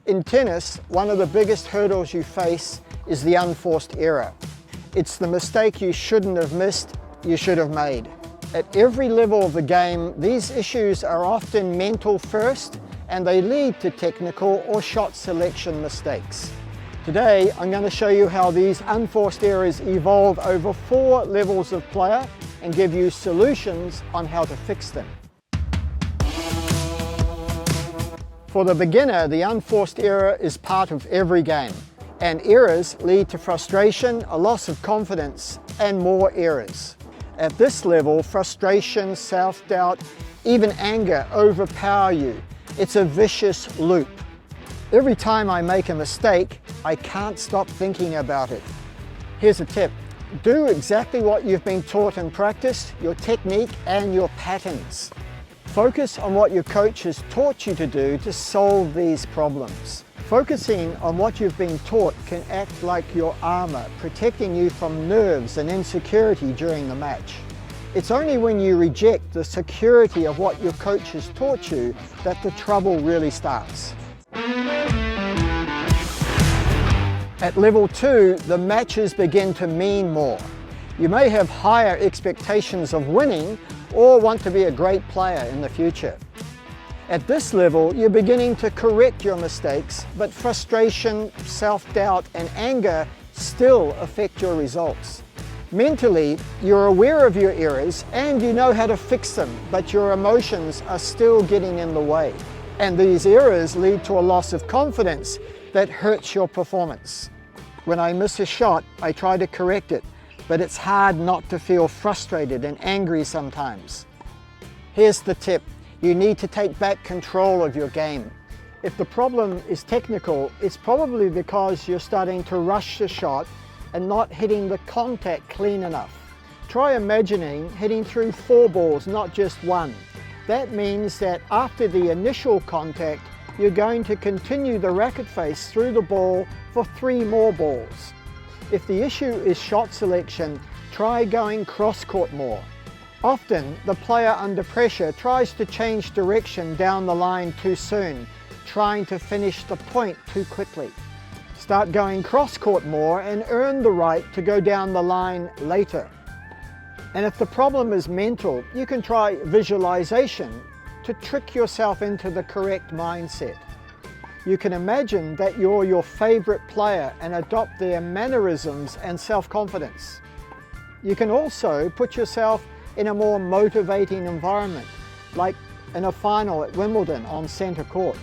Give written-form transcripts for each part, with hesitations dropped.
In tennis, one of the biggest hurdles you face is the unforced error. It's the mistake you shouldn't have missed, you should have made. At every level of the game, these issues are often mental first, and they lead to technical or shot selection mistakes. Today, I'm going to show you how these unforced errors evolve over 4 levels of player and give you solutions on how to fix them. For the beginner, the unforced error is part of every game, and errors lead to frustration, a loss of confidence, and more errors. At this level, frustration, self-doubt, even anger overpower you. It's a vicious loop. Every time I make a mistake, I can't stop thinking about it. Here's a tip. Do exactly what you've been taught and practiced, your technique and your patterns. Focus on what your coach has taught you to do to solve these problems. Focusing on what you've been taught can act like your armor, protecting you from nerves and insecurity during the match. It's only when you reject the security of what your coach has taught you that the trouble really starts. At level 2, the matches begin to mean more. You may have higher expectations of winning or want to be a great player in the future. At this level, you're beginning to correct your mistakes, but frustration, self-doubt, and anger still affect your results. Mentally, you're aware of your errors and you know how to fix them, but your emotions are still getting in the way. And these errors lead to a loss of confidence that hurts your performance. When I miss a shot, I try to correct it, but it's hard not to feel frustrated and angry sometimes. Here's the tip. You need to take back control of your game. If the problem is technical, it's probably because you're starting to rush the shot and not hitting the contact clean enough. Try imagining hitting through 4 balls, not just 1. That means that after the initial contact, you're going to continue the racket face through the ball for 3 more balls. If the issue is shot selection, try going cross-court more. Often, the player under pressure tries to change direction down the line too soon, trying to finish the point too quickly. Start going cross-court more and earn the right to go down the line later. And if the problem is mental, you can try visualization to trick yourself into the correct mindset. You can imagine that you're your favorite player and adopt their mannerisms and self-confidence. You can also put yourself in a more motivating environment, like in a final at Wimbledon on centre court.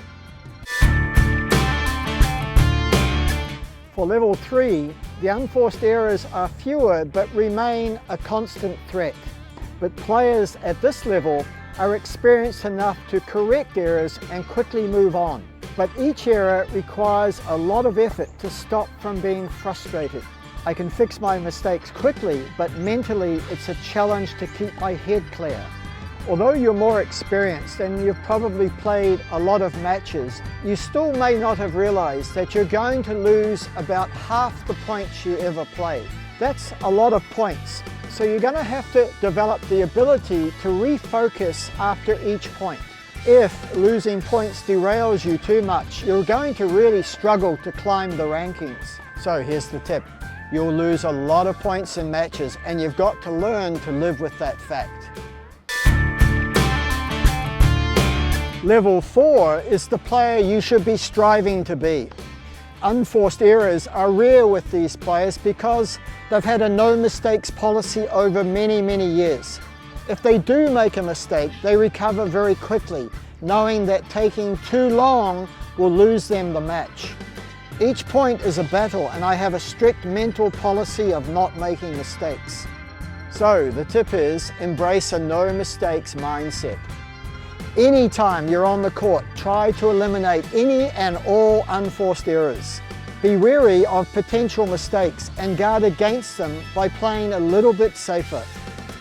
For level 3, the unforced errors are fewer but remain a constant threat. But players at this level are experienced enough to correct errors and quickly move on. But each error requires a lot of effort to stop from being frustrated. I can fix my mistakes quickly, but mentally it's a challenge to keep my head clear. Although you're more experienced and you've probably played a lot of matches, you still may not have realized that you're going to lose about half the points you ever play. That's a lot of points. So you're going to have to develop the ability to refocus after each point. If losing points derails you too much, you're going to really struggle to climb the rankings. So here's the tip. You'll lose a lot of points in matches and you've got to learn to live with that fact. Level 4 is the player you should be striving to be. Unforced errors are rare with these players because they've had a no mistakes policy over many years. If they do make a mistake, they recover very quickly, knowing that taking too long will lose them the match. Each point is a battle, and I have a strict mental policy of not making mistakes. So the tip is, embrace a no mistakes mindset. Anytime you're on the court, try to eliminate any and all unforced errors. Be wary of potential mistakes and guard against them by playing a little bit safer.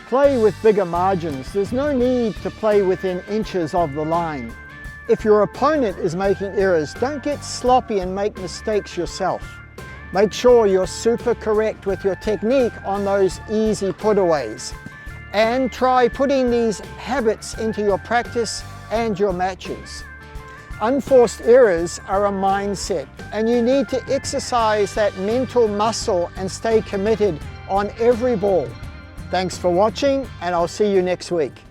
Play with bigger margins. There's no need to play within inches of the line. If your opponent is making errors, don't get sloppy and make mistakes yourself. Make sure you're super correct with your technique on those easy putaways. And try putting these habits into your practice and your matches. Unforced errors are a mindset, and you need to exercise that mental muscle and stay committed on every ball. Thanks for watching, and I'll see you next week.